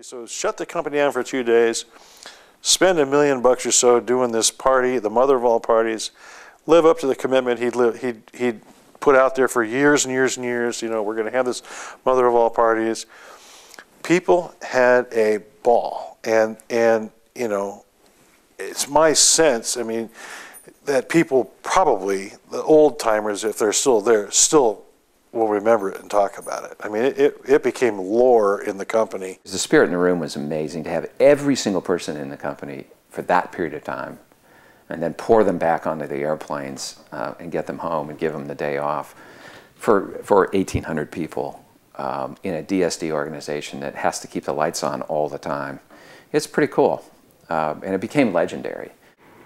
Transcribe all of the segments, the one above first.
So shut the company down for 2 days, spend $1 million or so doing this party, the mother of all parties, live up to the commitment he'd put out there for years and years and years. You know, we're going to have this mother of all parties. People had a ball, and you know, it's my sense, I mean, that people probably, the old timers, if they're still there, still will remember it and talk about it. I mean, it became lore in the company. The spirit in the room was amazing, to have every single person in the company for that period of time, and then pour them back onto the airplanes and get them home and give them the day off for 1,800 people in a DSD organization that has to keep the lights on all the time. It's pretty cool, and it became legendary.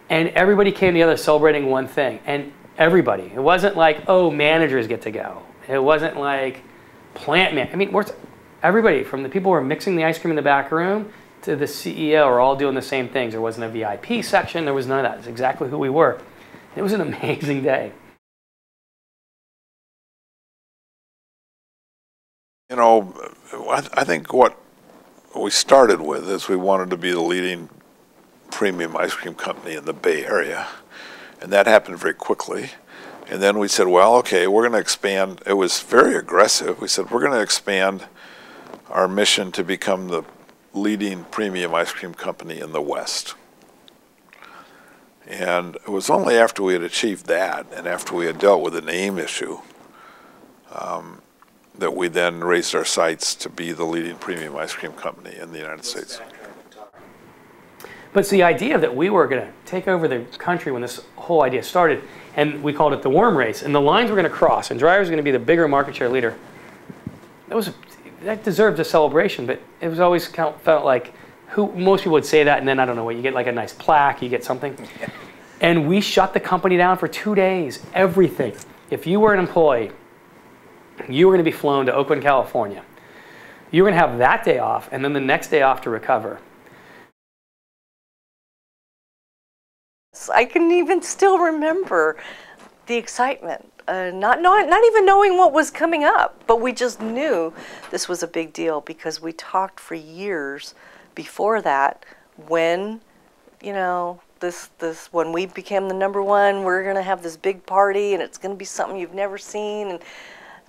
And everybody came together celebrating one thing, and everybody. It wasn't like, oh, managers get to go. It wasn't like plant man. I mean, everybody, from the people who were mixing the ice cream in the back room to the CEO, are all doing the same things. There wasn't a VIP section. There was none of that. It's exactly who we were. It was an amazing day. You know, I think what we started with is we wanted to be the leading premium ice cream company in the Bay Area, and that happened very quickly. And then we said, well, okay, we're going to expand. It was very aggressive. We said, we're going to expand our mission to become the leading premium ice cream company in the West. And it was only after we had achieved that, and after we had dealt with the name issue, that we then raised our sights to be the leading premium ice cream company in the United States. But it's the idea that we were going to take over the country when this whole idea started, and we called it the worm race, and the lines were going to cross, and Dreyer was going to be the bigger market share leader. That deserved a celebration, but it was always felt like, most people would say that, and then I don't know what, you get like a nice plaque, you get something. And we shut the company down for 2 days, everything. If you were an employee, you were going to be flown to Oakland, California. You were going to have that day off, and then the next day off to recover. I can even still remember the excitement, not even knowing what was coming up, but we just knew this was a big deal because we talked for years before that when, you know, when we became the #1, we're going to have this big party and it's going to be something you've never seen. And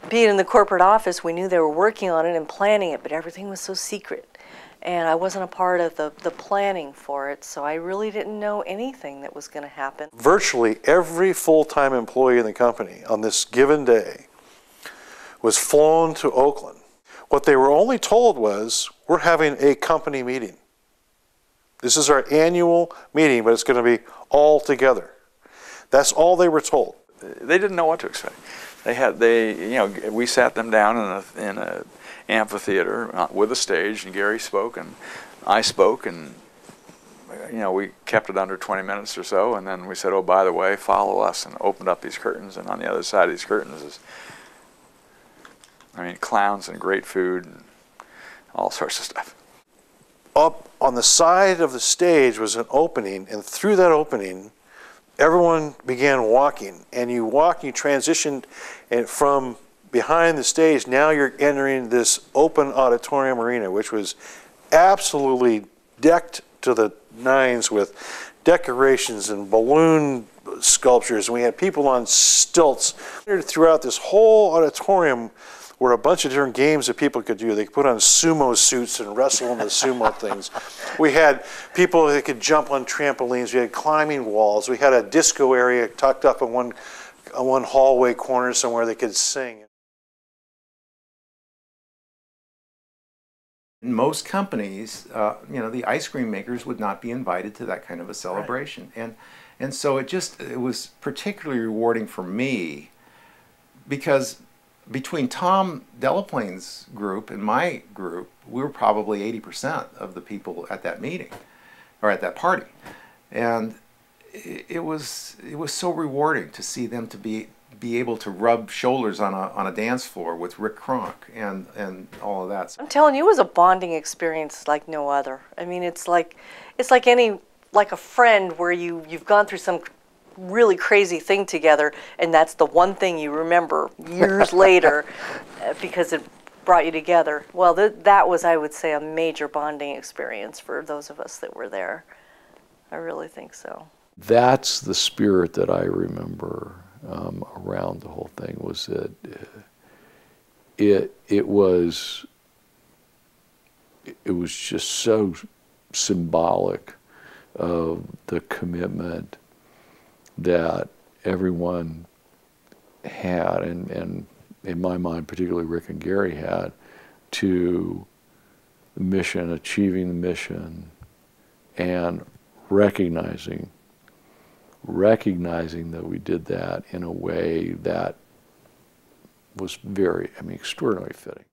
being in the corporate office, we knew they were working on it and planning it, but everything was so secret. And I wasn't a part of the planning for it, so I really didn't know anything that was going to happen. Virtually every full-time employee in the company on this given day was flown to Oakland. What they were only told was, we're having a company meeting. This is our annual meeting, but it's going to be all together. That's all they were told. They didn't know what to expect. You know, we sat them down in a amphitheater with a stage, and Gary spoke and I spoke, and you know, we kept it under 20 minutes or so, and then we said, oh, by the way, follow us, and opened up these curtains, and on the other side of these curtains is, I mean, clowns and great food and all sorts of stuff. Up on the side of the stage was an opening, and through that opening everyone began walking, and you transitioned, and from behind the stage, now you're entering this open auditorium arena, which was absolutely decked to the nines with decorations and balloon sculptures. And we had people on stilts. Throughout this whole auditorium were a bunch of different games that people could do. They could put on sumo suits and wrestle in the sumo things. We had people that could jump on trampolines. We had climbing walls. We had a disco area tucked up in one hallway corner somewhere they could sing. In most companies, you know, the ice cream makers would not be invited to that kind of a celebration. Right. And so it was particularly rewarding for me, because between Tom Delaplane's group and my group, we were probably 80% of the people at that meeting, or at that party. And it was so rewarding to see them to be able to rub shoulders on a dance floor with Rick Kronk and all of that. I'm telling you, it was a bonding experience like no other. I mean, it's like a friend where you've gone through some really crazy thing together, and that's the one thing you remember years later, because brought you together. Well, that was, I would say, a major bonding experience for those of us that were there. I really think so. That's the spirit that I remember around the whole thing, was that it was just so symbolic of the commitment that everyone had, and in my mind, particularly Rick and Gary had, to the mission, achieving the mission, and recognizing that we did that in a way that was very, extraordinarily fitting.